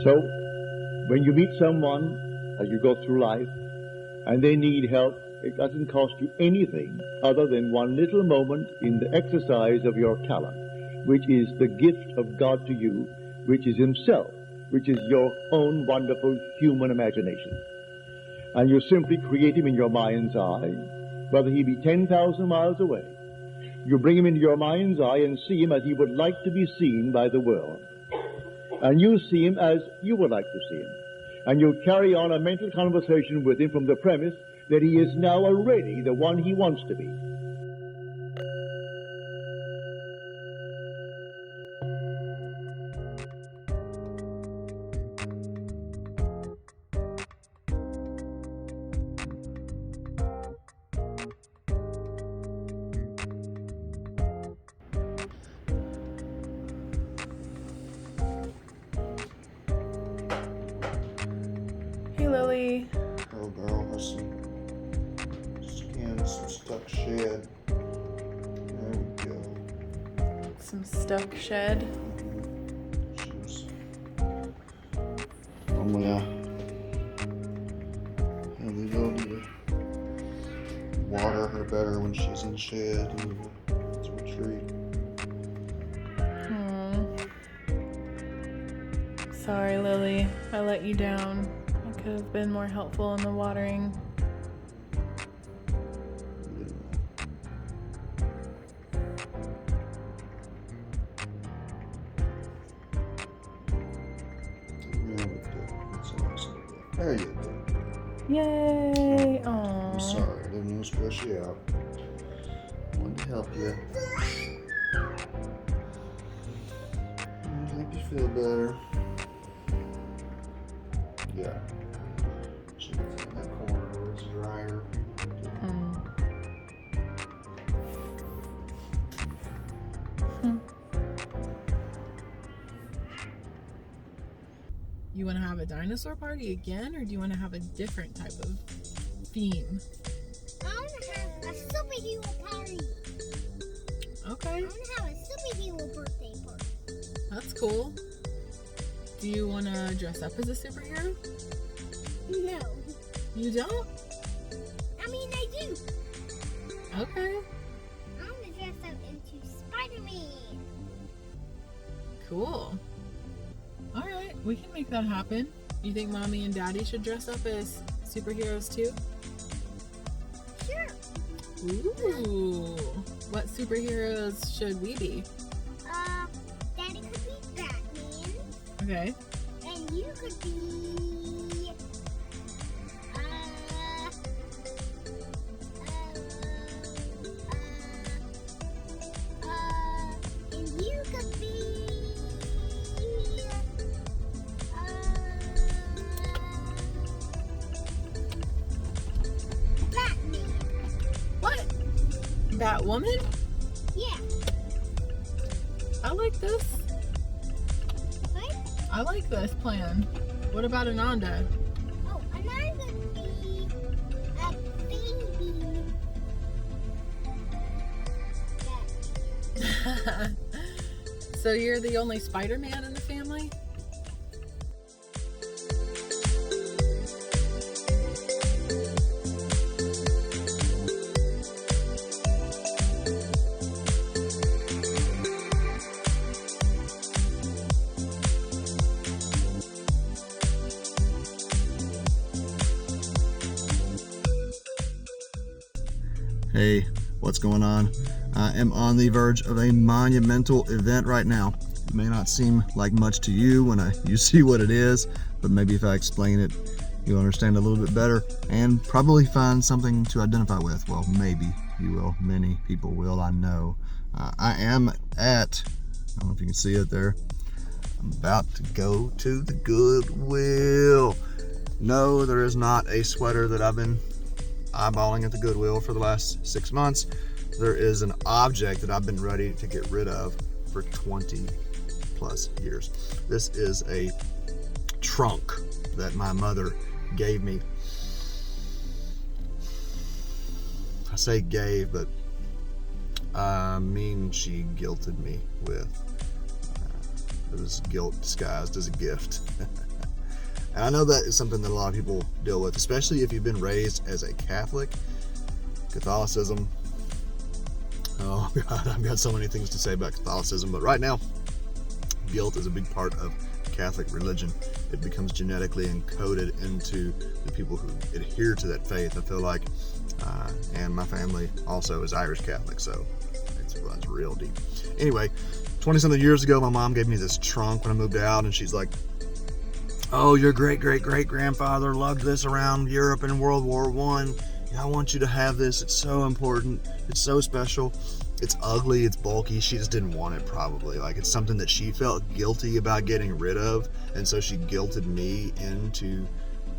So, when you meet someone as you go through life and they need help, it doesn't cost you anything other than one little moment in the exercise of your talent, which is the gift of God to you, which is Himself, which is your own wonderful human imagination. And you simply create Him in your mind's eye, whether He be 10,000 miles away. You bring Him into your mind's eye and see Him as He would like to be seen by the world. And you see Him as you would like to see Him. And you carry on a mental conversation with Him from the premise that He is now already the one He wants to be. Hey Lily. Oh girl, there's some skin, some stuck shed. There we go. Some stuck shed. She was normally I have the ability to water her better when she's in the shed and it's a retreat. Sorry Lily, I let you down. I could have been more helpful in the watering. There you go. Yay! Aww. I'm sorry, I didn't mean to stress you out. I wanted to help you. Make you feel better. Yeah. Should be in that corner where it's drier. You want to have a dinosaur party again, or do you want to have a different type of theme? I want to have a superhero party. Okay, I want to have a superhero birthday party. that's cool. Do you want to dress up as a superhero? No. You don't? I mean, I do. Okay, I want to dress up into Spider-Man. cool. Alright, we can make that happen. You think Mommy and Daddy should dress up as superheroes too? Sure. Ooh, what superheroes should we be? Daddy could be Batman. Okay. And you could be... and you could be... Batman. What? Batwoman? Yeah. I like this. What? I like this plan. What about Ananda? Oh, and I could be a baby. Batman. So you're the only Spider-Man in the family? Hey, what's going on? I am on the verge of a monumental event right now. It may not seem like much to you when you see what it is, but maybe if I explain it, you'll understand a little bit better and probably find something to identify with. Well, maybe you will. Many people will, I know. I am at, I don't know if you can see it there, I'm about to go to the Goodwill. No, there is not a sweater that I've been eyeballing at the Goodwill for the last 6 months. There is an object that I've been ready to get rid of for 20 plus years. This is a trunk that my mother gave me. I say gave, but I mean she guilted me with. It was guilt disguised as a gift. And I know that is something that a lot of people deal with, especially if you've been raised as a Catholic. Catholicism. Oh God, I've got so many things to say about Catholicism, but right now, guilt is a big part of Catholic religion. It becomes genetically encoded into the people who adhere to that faith. I feel like, and my family also is Irish Catholic, so it runs real deep. Anyway, 20-something years ago, my mom gave me this trunk when I moved out, and she's like, "Oh, your great-great-great-grandfather lugged this around Europe in World War I. I want you to have this. It's so important. It's so special. It's ugly. It's bulky." She just didn't want it, probably. Like, it's something that she felt guilty about getting rid of, and so she guilted me into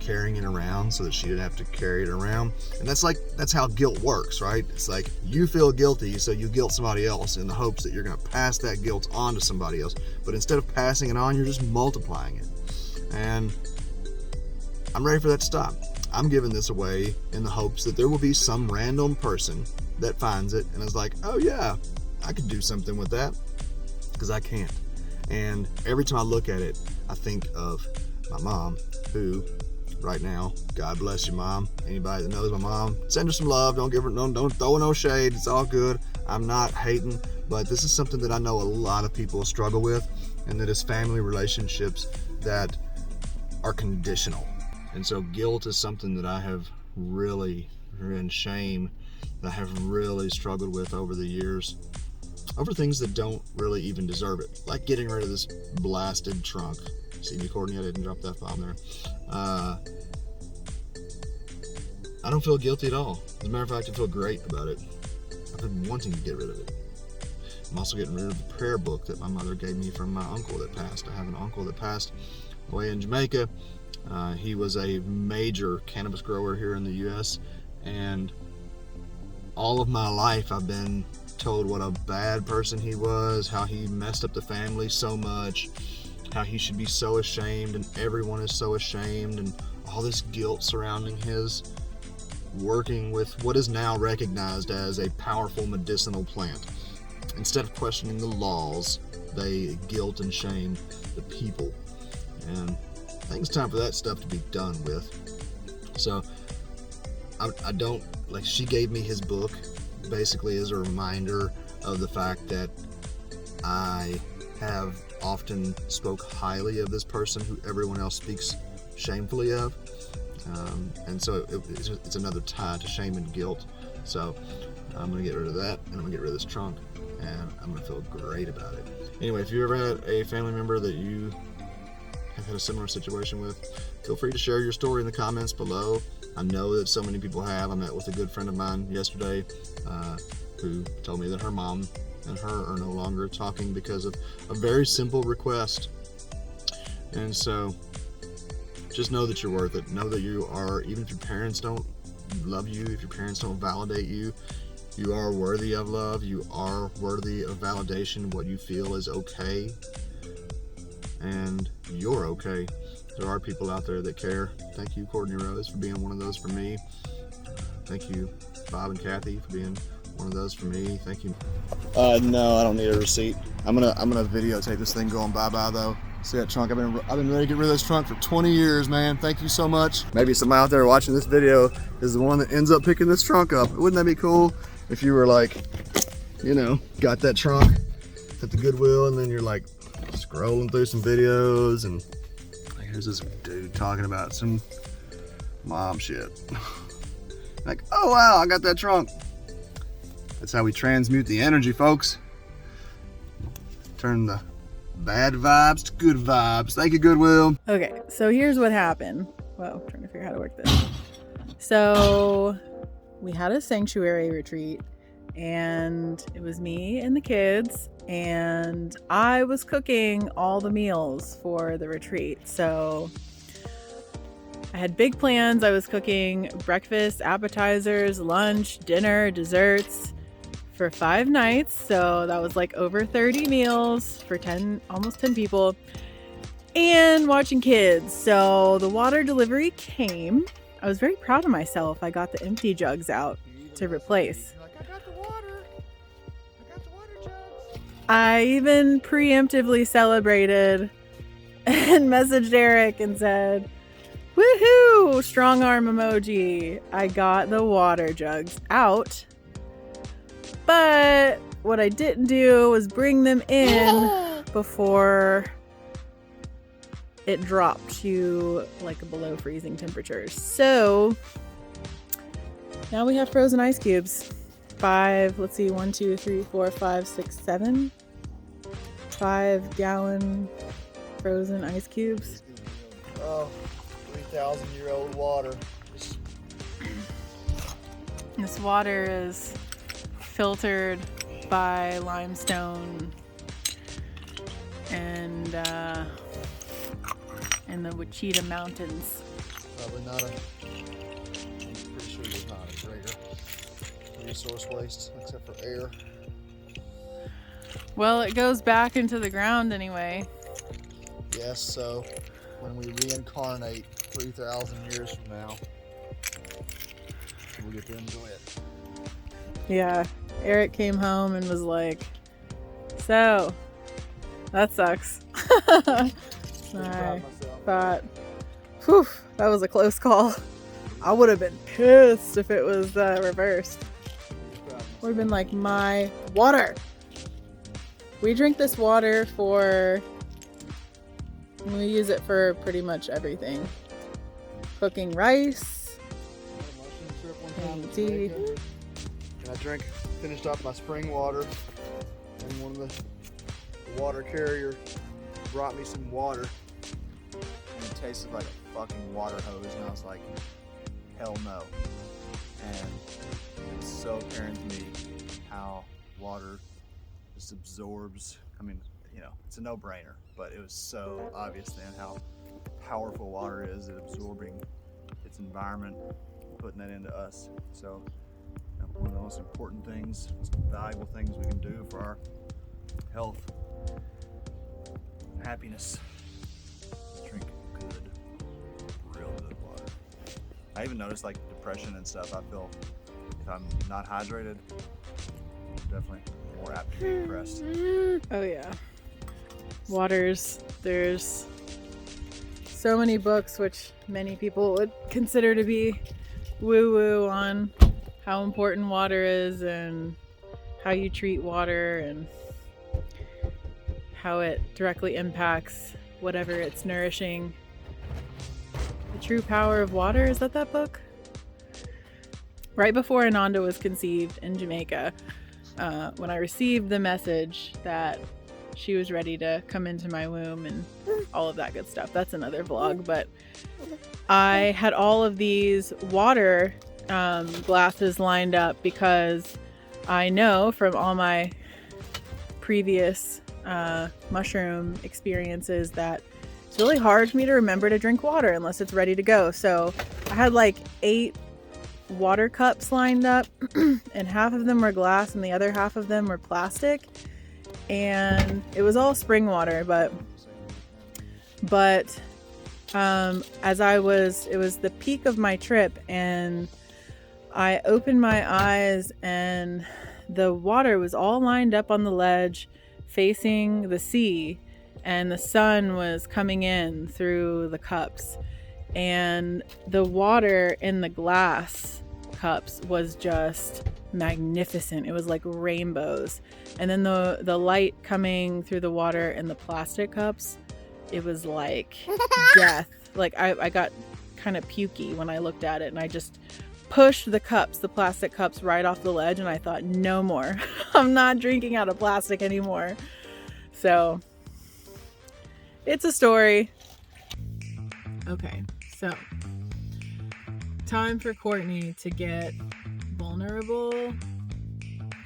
carrying it around so that she didn't have to carry it around. And that's how guilt works, right? It's like you feel guilty, so you guilt somebody else in the hopes that you're going to pass that guilt on to somebody else. But instead of passing it on, you're just multiplying it. And I'm ready for that to stop. I'm giving this away in the hopes that there will be some random person that finds it and is like, "Oh yeah, I could do something with that," because I can't. And every time I look at it, I think of my mom, who right now, God bless you, Mom. Anybody that knows my mom, send her some love. Don't throw no shade. It's all good. I'm not hating, but this is something that I know a lot of people struggle with, and that is family relationships that are conditional. And so guilt is something that I have really, and shame that I have really struggled with over the years, over things that don't really even deserve it, like getting rid of this blasted trunk. See me, Courtney? I didn't drop that bomb there. I don't feel guilty at all. As a matter of fact, I feel great about it. I've been wanting to get rid of it. I'm also getting rid of the prayer book that my mother gave me from my uncle that passed. I have an uncle that passed away in Jamaica. He was a major cannabis grower here in the U.S., and all of my life I've been told what a bad person he was, how he messed up the family so much, how he should be so ashamed, and everyone is so ashamed, and all this guilt surrounding his working with what is now recognized as a powerful medicinal plant. Instead of questioning the laws, they guilt and shame the people. And I think it's time for that stuff to be done with. So I don't, like, she gave me his book basically as a reminder of the fact that I have often spoke highly of this person who everyone else speaks shamefully of. And so it's another tie to shame and guilt. So I'm going to get rid of that, and I'm going to get rid of this trunk, and I'm going to feel great about it. Anyway, if you ever had a family member that you have had a similar situation with, feel free to share your story in the comments below. I know that so many people have. I met with a good friend of mine yesterday who told me that her mom and her are no longer talking because of a very simple request. And so just know that you're worth it. Know that you are, even if your parents don't love you, if your parents don't validate you, you are worthy of love. You are worthy of validation. What you feel is okay, and you're okay. There are people out there that care. Thank you, Courtney Rose, for being one of those for me. Thank you, Bob and Kathy, for being one of those for me. Thank you. No, I don't need a receipt. I'm gonna videotape this thing going bye-bye though. See that trunk? I've been ready to get rid of this trunk for 20 years, man. Thank you so much. Maybe somebody out there watching this video is the one that ends up picking this trunk up. Wouldn't that be cool if you were like, you know, got that trunk at the Goodwill, and then you're like scrolling through some videos, and here's this dude talking about some mom shit. Like, oh wow, I got that trunk. That's how we transmute the energy, folks. Turn the bad vibes to good vibes. Thank you, Goodwill. Okay, so here's what happened. Whoa, trying to figure out how to work this. So we had a sanctuary retreat, and it was me and the kids, and I was cooking all the meals for the retreat. So I had big plans. I was cooking breakfast, appetizers, lunch, dinner, desserts for 5 nights. So that was like over 30 meals for almost 10 people, and watching kids. So the water delivery came. I was very proud of myself. I got the empty jugs out to replace. I got the water. I got the water jugs. I even preemptively celebrated and messaged Eric and said, woohoo, strong arm emoji. I got the water jugs out. But what I didn't do was bring them in before it dropped to like below freezing temperatures. So now we have frozen ice cubes. 5, let's see, 1, 2, 3, 4, 5, 6, 7. 5-gallon frozen ice cubes. Oh, 3,000-year-old water. This water is filtered by limestone and in the Wichita Mountains. Probably not I'm pretty sure there's not a greater resource waste except for air. Well, it goes back into the ground anyway. Yes, so when we reincarnate 3,000 years from now, we'll get to enjoy it. Yeah, Eric came home and was like, so, that sucks. I thought, whew, that was a close call. I would have been pissed if it was reversed. Would have been like, my water. We drink this water we use it for pretty much everything. Cooking rice, making tea. And I finished up my spring water, and one of the water carrier brought me some water, and it tasted like a fucking water hose, and I was like, hell no. And it was so apparent to me how water just absorbs. I mean, you know, it's a no-brainer, but it was so obvious then how powerful water is at absorbing its environment, putting that into us. So, you know, one of the most important things, most valuable things we can do for our health, happiness, is drink good, real good water. I even noticed like depression and stuff. I feel if I'm not hydrated, I'm definitely more apt to be depressed. Oh yeah. There's so many books which many people would consider to be woo-woo on how important water is and how you treat water and how it directly impacts whatever it's nourishing. The True Power of Water, is that book? Right before Ananda was conceived in Jamaica, when I received the message that she was ready to come into my womb and all of that good stuff. That's another vlog, but I had all of these water glasses lined up because I know from all my previous mushroom experiences that it's really hard for me to remember to drink water unless it's ready to go. So I had like 8 water cups lined up and half of them were glass and the other half of them were plastic, and it was all spring water, but as it was the peak of my trip, and I opened my eyes and the water was all lined up on the ledge facing the sea, and the sun was coming in through the cups, and the water in the glass cups was just magnificent. It was like rainbows. And then the light coming through the water in the plastic cups, it was like death. Like I got kind of pukey when I looked at it, and I just pushed the plastic cups right off the ledge, and I thought, no more. I'm not drinking out of plastic anymore. So it's a story. Okay, so time for Courtney to get vulnerable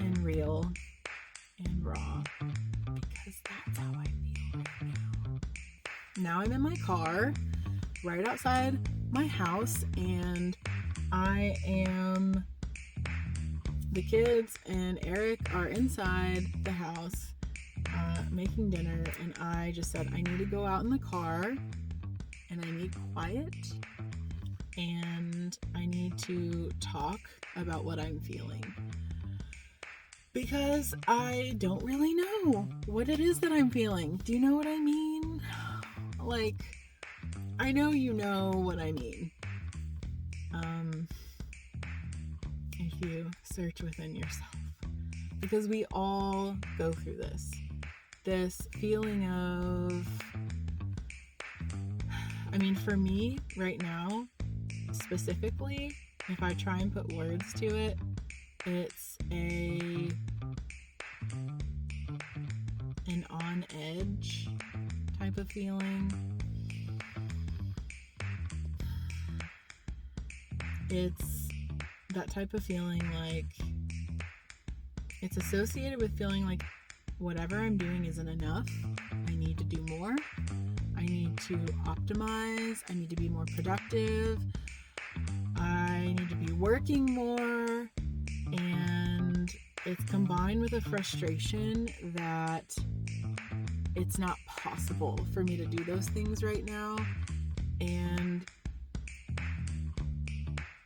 and real and raw, because that's how I feel right now. Now I'm in my car right outside my house, and the kids and Eric are inside the house making dinner, and I just said I need to go out in the car and I need quiet and I need to talk about what I'm feeling. because I don't really know what it is that I'm feeling. Do you know what I mean? Like, I know you know what I mean. If you search within yourself, because we all go through this feeling of, I mean, for me right now, specifically, if I try and put words to it, it's an on edge type of feeling. It's that type of feeling, like it's associated with feeling like whatever I'm doing isn't enough. I need to do more. I need to optimize. I need to be more productive. I need to be working more. And it's combined with a frustration that it's not possible for me to do those things right now. And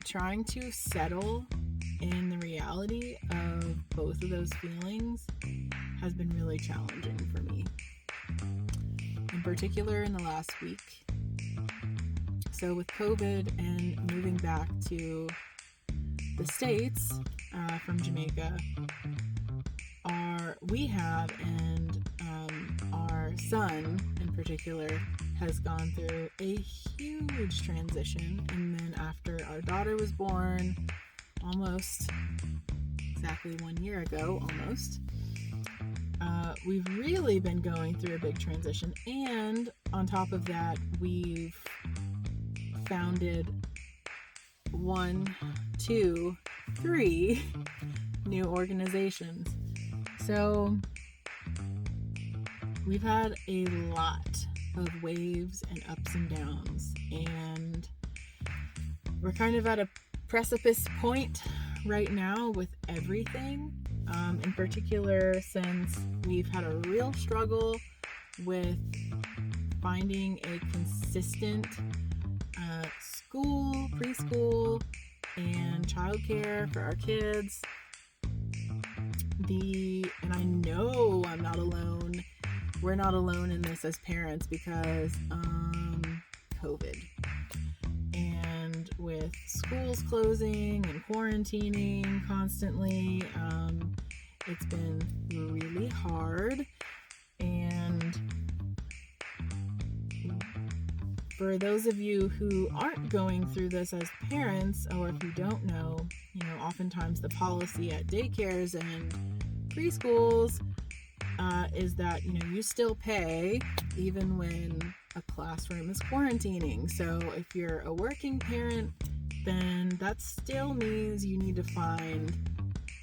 trying to settle in the reality of both of those feelings has been really challenging for me. In particular in the last week. So with COVID and moving back to the States from Jamaica, our son in particular has gone through a huge transition. And then after our daughter was born, almost exactly 1 year ago, we've really been going through a big transition. And on top of that, we've founded 1, 2, 3 new organizations. So we've had a lot of waves and ups and downs, and we're kind of at a precipice point right now with everything, in particular since we've had a real struggle with finding a consistent school, preschool, and childcare for our kids. And I know I'm not alone. We're not alone in this as parents because COVID. And with schools closing and quarantining constantly, it's been really hard. And for those of you who aren't going through this as parents, or if you don't know, oftentimes the policy at daycares and preschools is that, you still pay even when a classroom is quarantining. So if you're a working parent, then that still means you need to find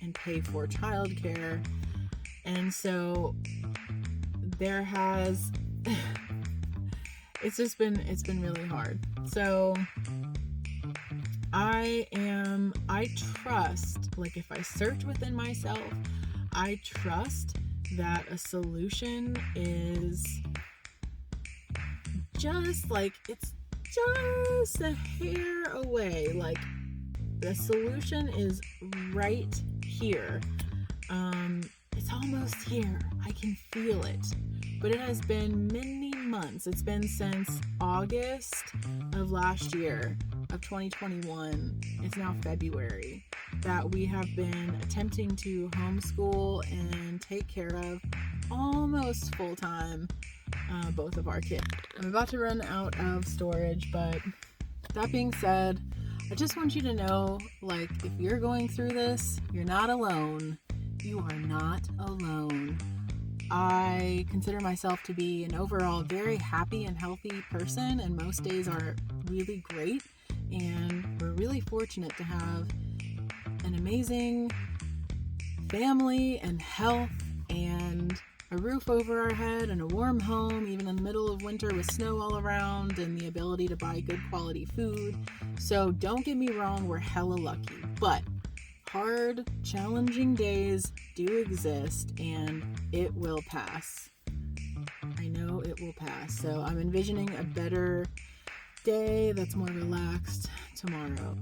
and pay for childcare. And so there has it's been really hard. So I trust, like if I search within myself, I trust that a solution is just it's just a hair away. Like the solution is right here. It's almost here. I can feel it. But it has been many months. It's been since August of last year, of 2021. It's now February, that we have been attempting to homeschool and take care of almost full-time both of our kids. I'm about to run out of storage, but that being said, I just want you to know, if you're going through this, you're not alone. You are not alone. I consider myself to be an overall very happy and healthy person, and most days are really great. And we're really fortunate to have an amazing family and health and a roof over our head and a warm home, even in the middle of winter with snow all around, and the ability to buy good quality food. So don't get me wrong, we're hella lucky. But hard, challenging days do exist, and it will pass. I know it will pass. So I'm envisioning a better day that's more relaxed tomorrow.